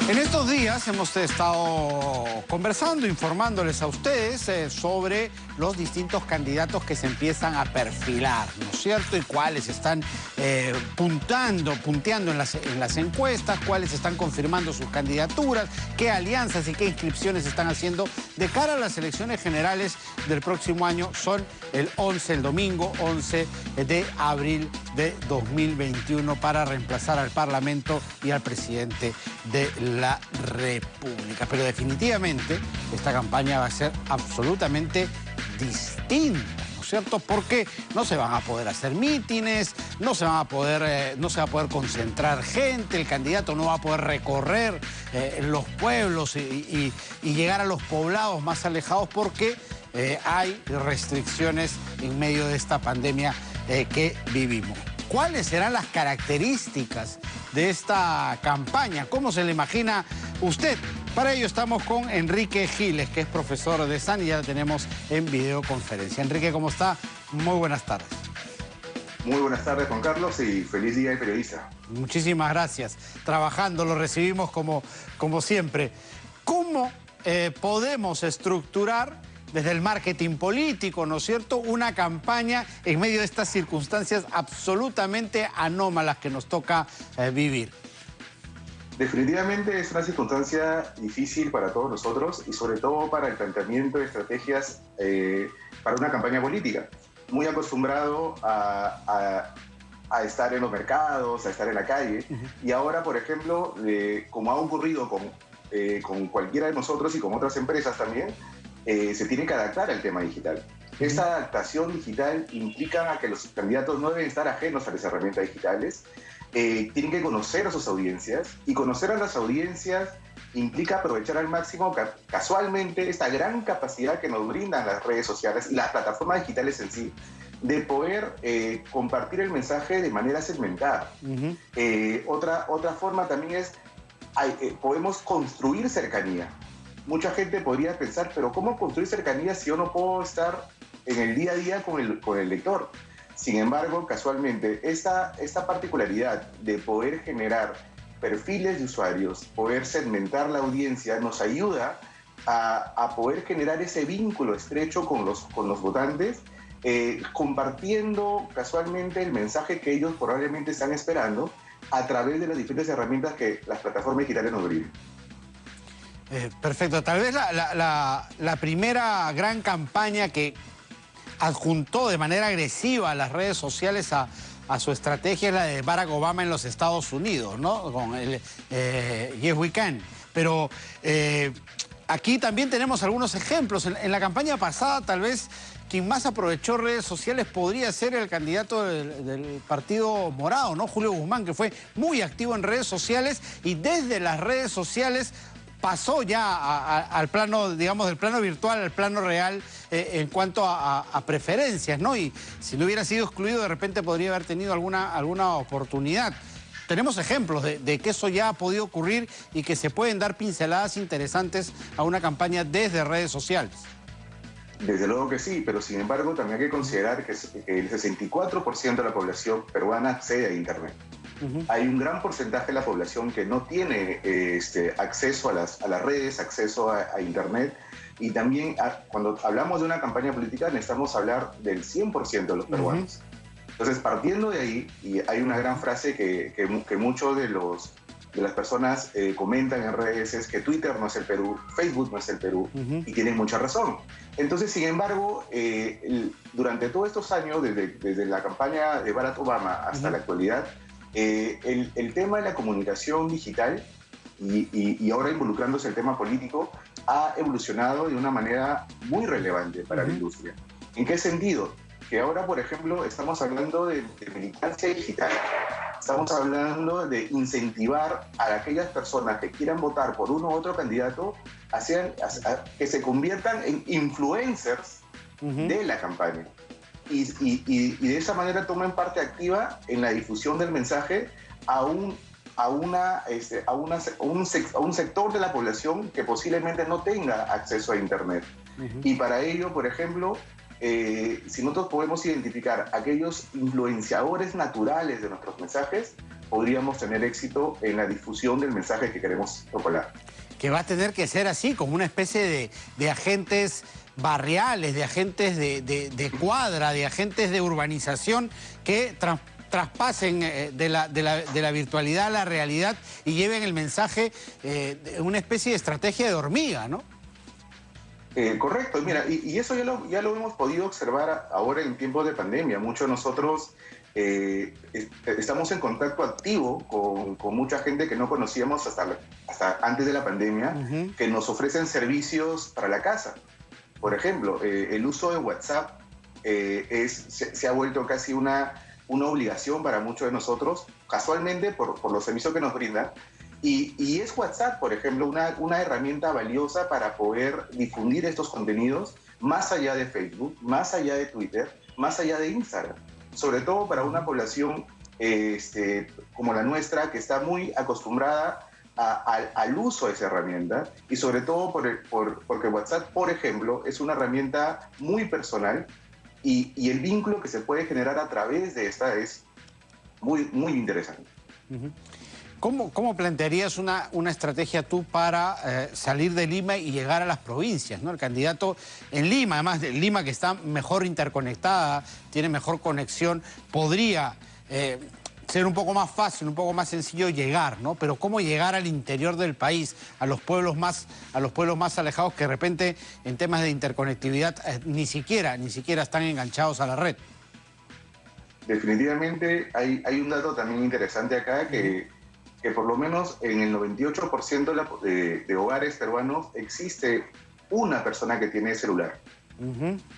En estos días hemos estado conversando, informándoles a ustedes sobre los distintos candidatos que se empiezan a perfilar, ¿no es cierto? Y cuáles están punteando en las encuestas, cuáles están confirmando sus candidaturas, qué alianzas y qué inscripciones están haciendo de cara a las elecciones generales del próximo año. Son el domingo 11 de abril de 2021 para reemplazar al Parlamento y al presidente de la República. Pero definitivamente esta campaña va a ser absolutamente distinta, ¿no es cierto? Porque no se van a poder hacer mítines, no se va a poder concentrar gente, el candidato no va a poder recorrer los pueblos y llegar a los poblados más alejados porque hay restricciones en medio de esta pandemia que vivimos. ¿Cuáles serán las características de esta campaña? ¿Cómo se le imagina usted? Para ello estamos con Enrique Giles, que es profesor de SAN y ya lo tenemos en videoconferencia. Enrique, ¿cómo está? Muy buenas tardes. Muy buenas tardes, Juan Carlos, y feliz día de periodista. Muchísimas gracias. Trabajando, lo recibimos como siempre. ¿Cómo podemos estructurar desde el marketing político, ¿no es cierto?, una campaña en medio de estas circunstancias absolutamente anómalas que nos toca vivir? Definitivamente es una circunstancia difícil para todos nosotros y sobre todo para el planteamiento de estrategias para una campaña política. Muy acostumbrado a estar en los mercados, a estar en la calle, y ahora, por ejemplo, como ha ocurrido con cualquiera de nosotros y con otras empresas también, se tiene que adaptar al tema digital. Esta adaptación digital implica a que los candidatos no deben estar ajenos a las herramientas digitales, tienen que conocer a sus audiencias, y conocer a las audiencias implica aprovechar al máximo casualmente esta gran capacidad que nos brindan las redes sociales y las plataformas digitales en sí, de poder compartir el mensaje de manera segmentada. Otra forma también es, podemos construir cercanía. Mucha gente podría pensar, pero ¿cómo construir cercanía si yo no puedo estar en el día a día con el lector? Sin embargo, casualmente, esta particularidad de poder generar perfiles de usuarios, poder segmentar la audiencia, nos ayuda a poder generar ese vínculo estrecho con los votantes, compartiendo casualmente el mensaje que ellos probablemente están esperando a través de las diferentes herramientas que las plataformas digitales nos brindan. Perfecto. Tal vez la primera gran campaña que adjuntó de manera agresiva a las redes sociales a su estrategia es la de Barack Obama en los Estados Unidos, ¿no? Con el Yes We Can. Pero aquí también tenemos algunos ejemplos. En la campaña pasada, tal vez, quien más aprovechó redes sociales podría ser el candidato del Partido Morado, ¿no? Julio Guzmán, que fue muy activo en redes sociales y desde las redes sociales pasó ya al plano, digamos, del plano virtual al plano real en cuanto a preferencias, ¿no? Y si no hubiera sido excluido, de repente podría haber tenido alguna oportunidad. Tenemos ejemplos de que eso ya ha podido ocurrir y que se pueden dar pinceladas interesantes a una campaña desde redes sociales. Desde luego que sí, pero sin embargo también hay que considerar que el 64% de la población peruana accede a Internet. Hay un gran porcentaje de la población que no tiene acceso a las redes, acceso a Internet, y también cuando hablamos de una campaña política necesitamos hablar del 100% de los peruanos. Entonces, partiendo de ahí, y hay una gran frase que muchos de las personas comentan en redes, es que Twitter no es el Perú, Facebook no es el Perú, y tienen mucha razón. Entonces, sin embargo, durante todos estos años, desde la campaña de Barack Obama hasta la actualidad, el tema de la comunicación digital y ahora involucrándose el tema político ha evolucionado de una manera muy relevante para la industria. ¿En qué sentido? Que ahora, por ejemplo, estamos hablando de militancia digital. Estamos hablando de incentivar a aquellas personas que quieran votar por uno u otro candidato a que se conviertan en influencers de la campaña. Y de esa manera tomen parte activa en la difusión del mensaje a un sector de la población que posiblemente no tenga acceso a Internet. Y para ello, por ejemplo, si nosotros podemos identificar aquellos influenciadores naturales de nuestros mensajes, podríamos tener éxito en la difusión del mensaje que queremos propagar. Que va a tener que ser así, como una especie de agentes barriales, de agentes de cuadra, de agentes de urbanización que traspasen de la virtualidad a la realidad y lleven el mensaje de una especie de estrategia de hormiga, ¿no? Correcto, mira, y eso ya lo hemos podido observar ahora en tiempos de pandemia. Muchos de nosotros estamos en contacto activo con mucha gente que no conocíamos hasta antes de la pandemia, que nos ofrecen servicios para la casa. Por ejemplo, el uso de WhatsApp se ha vuelto casi una obligación para muchos de nosotros, casualmente por los servicios que nos brindan. Y es WhatsApp, por ejemplo, una herramienta valiosa para poder difundir estos contenidos más allá de Facebook, más allá de Twitter, más allá de Instagram. Sobre todo para una población como la nuestra, que está muy acostumbrada al uso de esa herramienta, y sobre todo porque WhatsApp, por ejemplo, es una herramienta muy personal y el vínculo que se puede generar a través de esta es muy, muy interesante. ¿Cómo plantearías una estrategia tú para salir de Lima y llegar a las provincias, ¿no? El candidato en Lima, además de Lima, que está mejor interconectada, tiene mejor conexión, podría ser un poco más fácil, un poco más sencillo llegar, ¿no? Pero ¿cómo llegar al interior del país, a los pueblos más alejados que de repente en temas de interconectividad ni siquiera están enganchados a la red? Definitivamente hay un dato también interesante acá que por lo menos en el 98% de hogares peruanos existe una persona que tiene celular.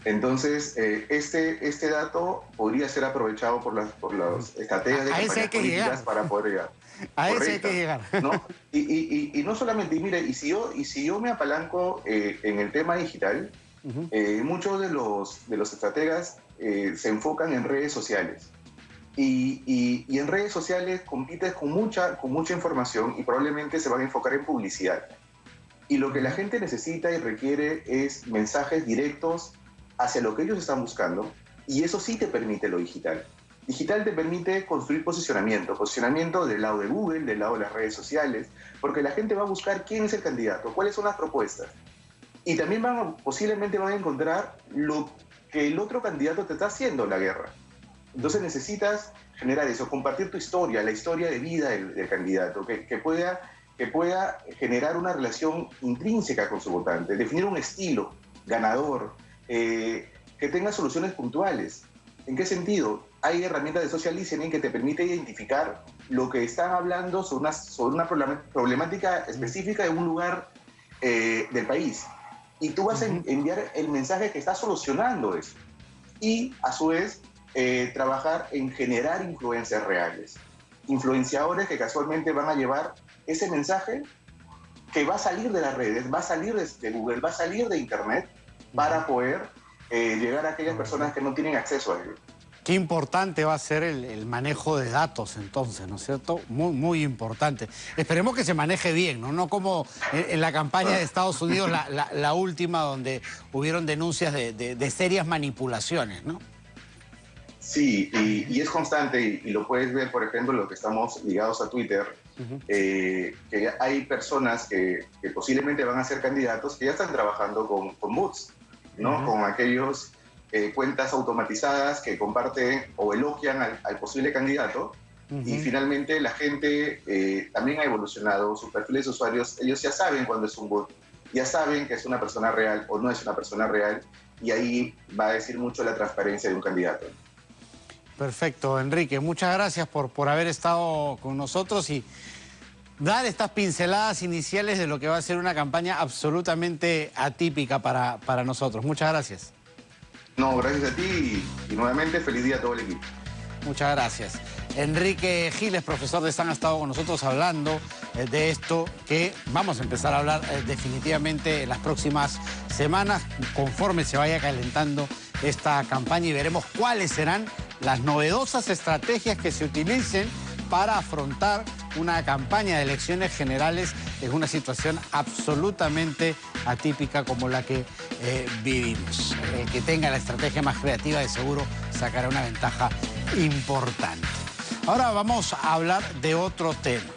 Entonces, este dato podría ser aprovechado por las estrategias de campañas políticas para poder llegar. A ese hay que llegar. ¿No? Y no solamente, mire, y si yo me apalanco en el tema digital, muchos de los estrategas se enfocan en redes sociales. Y en redes sociales compites con mucha información y probablemente se van a enfocar en publicidad. Y lo que la gente necesita y requiere es mensajes directos hacia lo que ellos están buscando, y eso sí te permite lo digital. Digital te permite construir posicionamiento del lado de Google, del lado de las redes sociales, porque la gente va a buscar quién es el candidato, cuáles son las propuestas. Y también posiblemente van a encontrar lo que el otro candidato te está haciendo la guerra. Entonces necesitas generar eso, compartir tu historia, la historia de vida del candidato, que pueda generar una relación intrínseca con su votante, definir un estilo ganador, que tenga soluciones puntuales. ¿En qué sentido? Hay herramientas de social listening que te permite identificar lo que están hablando sobre una problemática específica de un lugar del país. Y tú vas a enviar el mensaje que está solucionando eso. Y, a su vez, trabajar en generar influencias reales. Influenciadores que casualmente van a llevar ese mensaje que va a salir de las redes, va a salir de Google, va a salir de Internet para poder llegar a aquellas personas que no tienen acceso a ello. Qué importante va a ser el manejo de datos entonces, ¿no es cierto? Muy, muy importante. Esperemos que se maneje bien, ¿no? No como en la campaña de Estados Unidos, la última, donde hubieron denuncias de serias manipulaciones, ¿no? Sí, y es constante, y lo puedes ver, por ejemplo, los que estamos ligados a Twitter, que hay personas que posiblemente van a ser candidatos que ya están trabajando con bots, ¿no? Con aquellos cuentas automatizadas que comparten o elogian al posible candidato, y finalmente la gente también ha evolucionado, sus perfiles de usuarios, ellos ya saben cuándo es un bot, ya saben que es una persona real o no es una persona real, y ahí va a decir mucho la transparencia de un candidato. Perfecto, Enrique. Muchas gracias por haber estado con nosotros y dar estas pinceladas iniciales de lo que va a ser una campaña absolutamente atípica para nosotros. Muchas gracias. No, gracias a ti y nuevamente feliz día a todo el equipo. Muchas gracias. Enrique Giles, profesor de SAN, ha estado con nosotros hablando de esto que vamos a empezar a hablar definitivamente en las próximas semanas, conforme se vaya calentando esta campaña, y veremos cuáles serán las novedosas estrategias que se utilicen para afrontar una campaña de elecciones generales en una situación absolutamente atípica como la que vivimos. El que tenga la estrategia más creativa de seguro sacará una ventaja importante. Ahora vamos a hablar de otro tema.